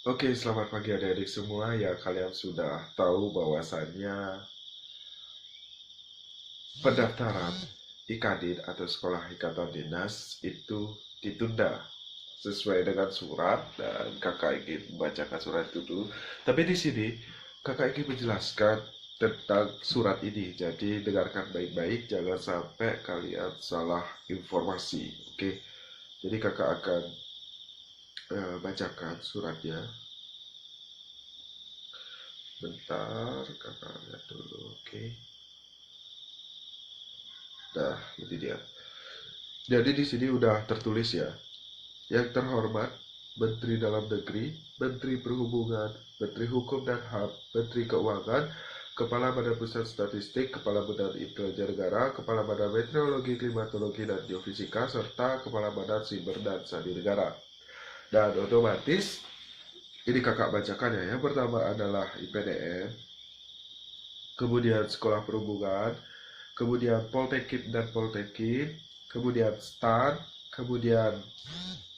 Oke, selamat pagi adik-adik semua. Ya, kalian sudah tahu bahwasannya pendaftaran IKDIN atau Sekolah Ikatan Dinas itu ditunda sesuai dengan surat dan kakak ingin membacakan surat itu dulu. Tapi di sini kakak ingin menjelaskan tentang surat ini. Jadi dengarkan baik-baik, jangan sampai kalian salah informasi. Oke, jadi kakak akan bacakan suratnya. Bentar, kakak lihat dulu. Oke. Nah, ini dia. Jadi di sini udah tertulis ya. Yang terhormat Menteri Dalam Negeri, Menteri Perhubungan, Menteri Hukum dan HAM, Menteri Keuangan, Kepala Badan Pusat Statistik, Kepala Badan Intelijen Negara, Kepala Badan Meteorologi, Klimatologi, dan Geofisika, serta Kepala Badan Siber dan Sandi Negara. Dan otomatis, ini kakak bacakan ya. Yang pertama adalah IPDN, kemudian Sekolah Perhubungan, kemudian Poltekkit dan Poltekkit, kemudian STAN, kemudian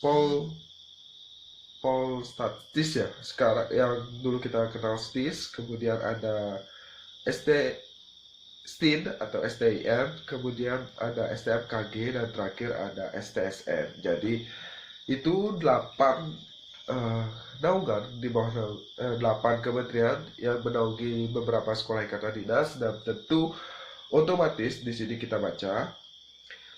Pol Polstatis ya, sekarang yang dulu kita kenal STIS, kemudian ada SD STIN atau STIN, kemudian ada STMKG, dan terakhir ada STSN. Jadi itu 8 eh, naungan di bawah 8 kementerian yang menaungi beberapa sekolah ikatan dinas, dan tentu otomatis di sini kita baca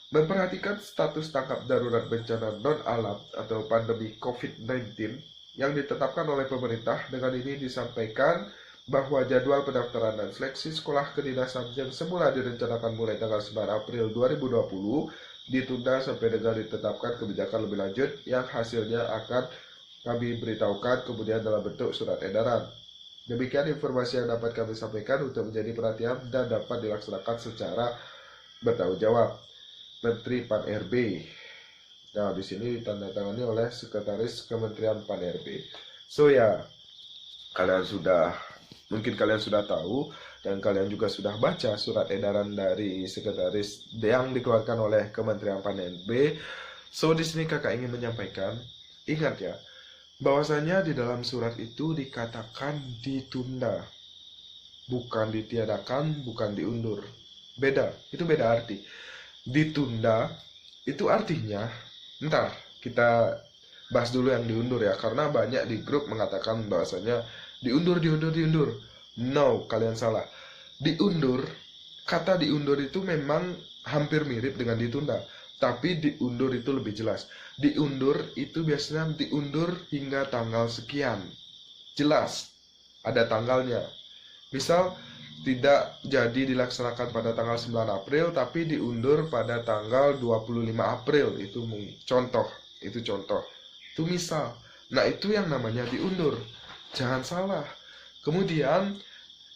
memperhatikan status tanggap darurat bencana non-alam atau pandemi COVID-19 yang ditetapkan oleh pemerintah. Dengan ini disampaikan bahwa jadwal pendaftaran dan seleksi sekolah kedinasan yang semula direncanakan mulai tanggal 9 April 2020 ditunda sampai dengan ditetapkan kebijakan lebih lanjut yang hasilnya akan kami beritahukan kemudian dalam bentuk surat edaran. Demikian informasi yang dapat kami sampaikan untuk menjadi perhatian dan dapat dilaksanakan secara bertanggung jawab. Menteri Pan-RB. Nah, di sini ditandatangani oleh Sekretaris Kementerian Pan-RB. So ya, mungkin kalian sudah tahu dan kalian juga sudah baca surat edaran dari sekretaris yang dikeluarkan oleh Kementerian Pan-RB. So di sini kakak ingin menyampaikan, ingat ya, bahwasanya di dalam surat itu dikatakan ditunda, bukan ditiadakan, bukan diundur. Beda, itu beda arti. Ditunda itu artinya, ntar kita bahas dulu yang diundur ya, karena banyak di grup mengatakan bahwasanya diundur. No, kalian salah. Diundur, kata diundur itu memang hampir mirip dengan ditunda, tapi diundur itu lebih jelas. Diundur itu biasanya diundur hingga tanggal sekian, jelas ada tanggalnya. Misal tidak jadi dilaksanakan pada tanggal 9 April tapi diundur pada tanggal 25 April. Itu contoh, itu contoh. Itu misal. Nah, itu yang namanya diundur. Jangan salah. Kemudian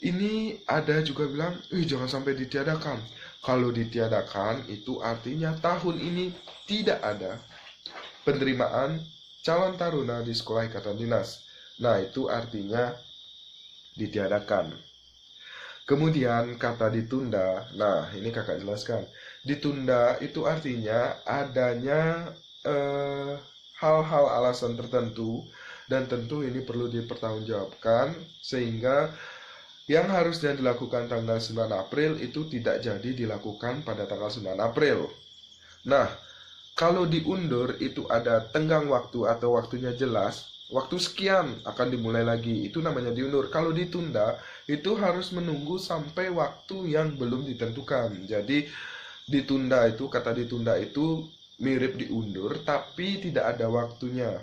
ini ada juga bilang, jangan sampai ditiadakan. Kalau ditiadakan itu artinya tahun ini tidak ada penerimaan calon taruna di sekolah ikatan dinas. Nah, itu artinya ditiadakan. Kemudian kata ditunda, nah ini kakak jelaskan. Ditunda itu artinya adanya hal-hal alasan tertentu, dan tentu ini perlu dipertanggungjawabkan sehingga yang harusnya dilakukan tanggal 9 April itu tidak jadi dilakukan pada tanggal 9 April. Nah, kalau diundur itu ada tenggang waktu atau waktunya jelas, waktu sekian akan dimulai lagi, itu namanya diundur. Kalau ditunda itu harus menunggu sampai waktu yang belum ditentukan. Jadi ditunda itu, kata ditunda itu mirip diundur tapi tidak ada waktunya.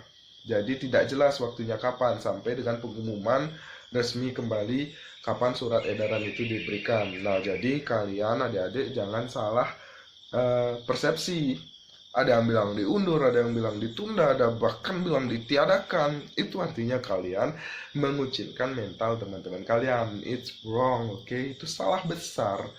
Jadi tidak jelas waktunya kapan sampai dengan pengumuman resmi kembali kapan surat edaran itu diberikan. Nah, jadi kalian adik-adik jangan salah persepsi. Ada yang bilang diundur, ada yang bilang ditunda, ada bahkan bilang ditiadakan. Itu artinya kalian mengucilkan mental teman-teman kalian. It's wrong, oke? Itu salah besar.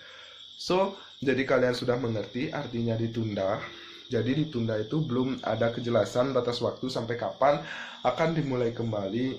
So, jadi kalian sudah mengerti artinya ditunda. Jadi ditunda itu belum ada kejelasan batas waktu sampai kapan akan dimulai kembali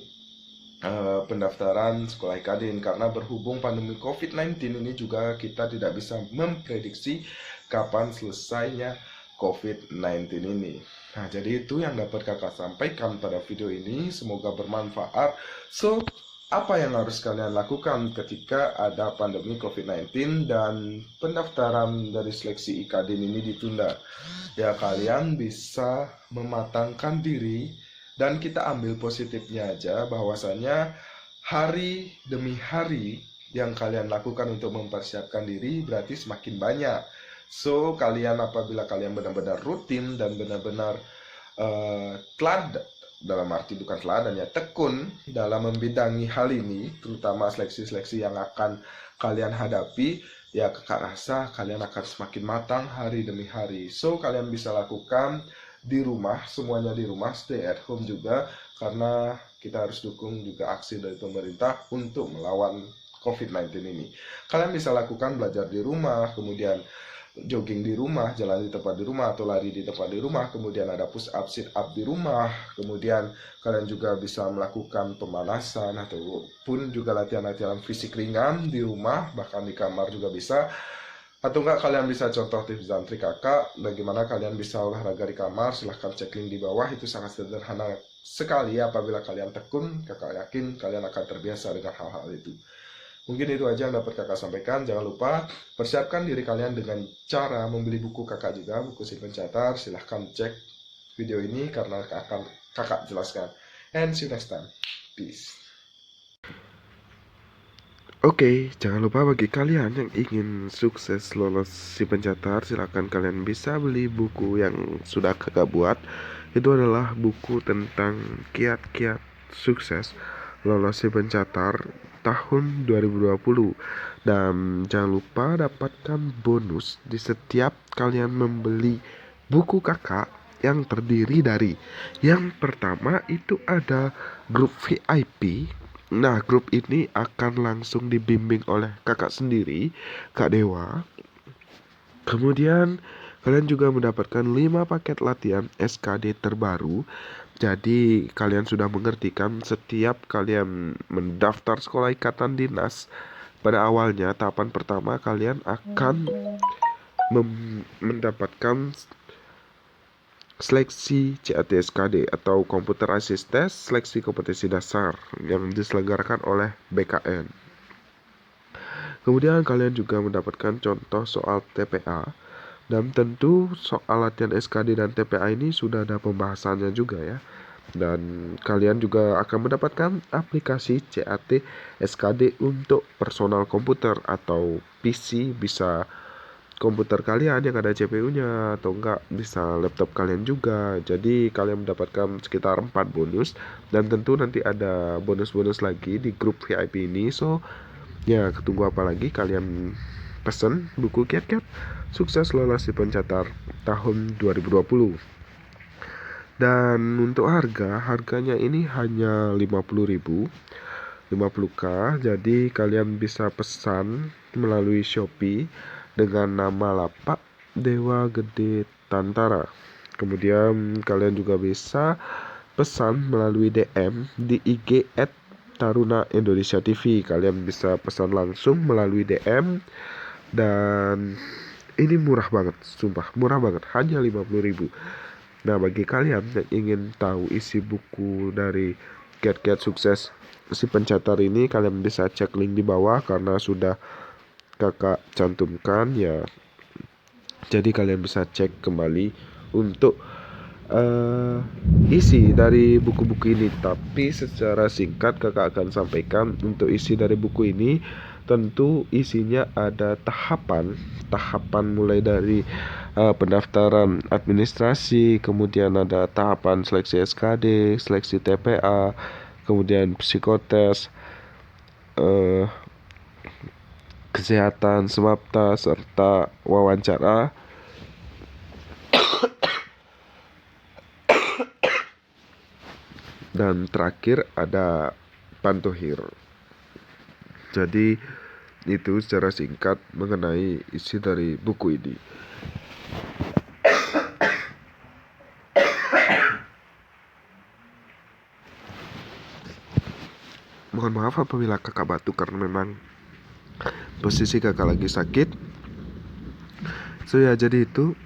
pendaftaran sekolah IKDIN, karena berhubung pandemi COVID-19 ini juga kita tidak bisa memprediksi kapan selesainya COVID-19 ini. Nah, jadi itu yang dapat kakak sampaikan pada video ini. Semoga bermanfaat. So, apa yang harus kalian lakukan ketika ada pandemi COVID-19 dan pendaftaran dari seleksi IKADIN ini ditunda? Ya, kalian bisa mematangkan diri dan kita ambil positifnya aja, bahwasanya hari demi hari yang kalian lakukan untuk mempersiapkan diri berarti semakin banyak. So, kalian apabila kalian benar-benar rutin dan benar-benar teladan, dalam arti bukan teladan ya, tekun dalam membidangi hal ini, terutama seleksi-seleksi yang akan kalian hadapi, ya kakak rasa kalian akan semakin matang hari demi hari. So, kalian bisa lakukan di rumah, semuanya di rumah, stay at home juga, karena kita harus dukung juga aksi dari pemerintah untuk melawan COVID-19 ini. Kalian bisa lakukan belajar di rumah, kemudian jogging di rumah, jalan di tempat di rumah, atau lari di tempat di rumah, kemudian ada push up, sit up di rumah, kemudian kalian juga bisa melakukan pemanasan ataupun juga latihan-latihan fisik ringan di rumah, bahkan di kamar juga bisa. Atau enggak kalian bisa contoh tips dan trik kakak bagaimana kalian bisa olahraga di kamar, silahkan cek link di bawah. Itu sangat sederhana sekali. Apabila kalian tekun, kakak yakin kalian akan terbiasa dengan hal-hal itu. Mungkin itu aja yang dapat kakak sampaikan. Jangan lupa persiapkan diri kalian dengan cara membeli buku kakak juga, buku si pencatat. Silahkan cek video ini karena akan kakak jelaskan. And see you next time. Peace. Oke, jangan lupa bagi kalian yang ingin sukses lolos si pencatat, silahkan kalian bisa beli buku yang sudah kakak buat. Itu adalah buku tentang kiat-kiat sukses lolos si pencatat tahun 2020. Dan jangan lupa dapatkan bonus di setiap kalian membeli buku kakak yang terdiri dari, yang pertama itu ada grup VIP. Nah, grup ini akan langsung dibimbing oleh kakak sendiri, Kak Dewa. Kemudian kalian juga mendapatkan 5 paket latihan SKD terbaru. Jadi kalian sudah mengerti kan, setiap kalian mendaftar sekolah ikatan dinas, pada awalnya tahapan pertama kalian akan mendapatkan seleksi CAT SKD atau Computer Assist Test, seleksi kompetensi dasar yang diselenggarakan oleh BKN. Kemudian kalian juga mendapatkan contoh soal TPA, dan tentu soal latihan SKD dan TPA ini sudah ada pembahasannya juga ya. Dan kalian juga akan mendapatkan aplikasi CAT SKD untuk personal komputer atau PC, bisa komputer kalian yang ada CPU-nya atau enggak bisa laptop kalian juga. Jadi kalian mendapatkan sekitar 4 bonus, dan tentu nanti ada bonus-bonus lagi di grup VIP ini. So ya, tunggu apa lagi, kalian pesen buku kiat-kiat sukses lolos si pencatat tahun 2020. Dan untuk harganya ini hanya 50.000, 50k. Jadi kalian bisa pesan melalui Shopee dengan nama lapak Dewa Gede Tantara. Kemudian kalian juga bisa pesan melalui DM di IG @Taruna Indonesia TV. Kalian bisa pesan langsung melalui DM, dan ini murah banget, sumpah murah banget, hanya 50.000. Nah, bagi kalian yang ingin tahu isi buku dari kiat-kiat sukses si pencatat ini, kalian bisa cek link di bawah karena sudah kakak cantumkan ya. Jadi kalian bisa cek kembali untuk isi dari buku-buku ini. Tapi secara singkat kakak akan sampaikan untuk isi dari buku ini. Tentu isinya ada tahapan mulai dari pendaftaran administrasi, kemudian ada tahapan seleksi SKD, seleksi TPA, kemudian psikotes, kesehatan, semapta, serta wawancara. Dan terakhir ada pantohir. Jadi itu secara singkat mengenai isi dari buku ini. Mohon maaf apabila kakak batuk karena memang posisi kakak lagi sakit. So ya, jadi itu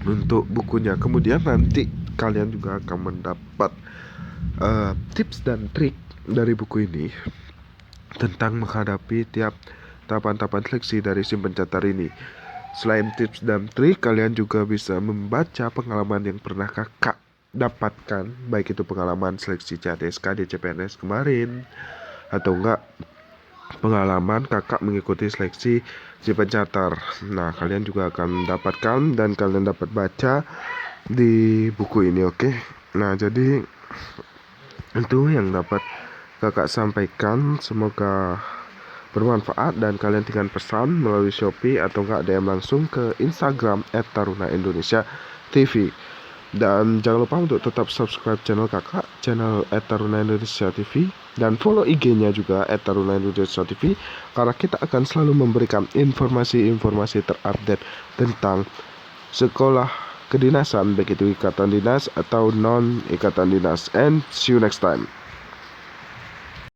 untuk bukunya. Kemudian nanti kalian juga akan mendapat tips dan trik dari buku ini tentang menghadapi tiap tahapan-tahapan seleksi dari SIM pencatat ini. Selain tips dan trik, kalian juga bisa membaca pengalaman yang pernah kakak dapatkan, baik itu pengalaman seleksi CATSK di CPNS kemarin, atau enggak pengalaman kakak mengikuti seleksi si pencatat. Nah, kalian juga akan mendapatkan dan kalian dapat baca di buku ini, oke? Nah, jadi itu yang dapat kakak sampaikan. Semoga bermanfaat dan kalian tinggal pesan melalui Shopee atau enggak DM langsung ke Instagram @taruna_indonesia_tv. Dan jangan lupa untuk tetap subscribe channel kakak, channel @taruna_indonesia_tv, dan follow IG-nya juga @taruna_indonesia_tv, karena kita akan selalu memberikan informasi-informasi terupdate tentang sekolah kedinasan, baik itu ikatan dinas atau non ikatan dinas. And see you next time.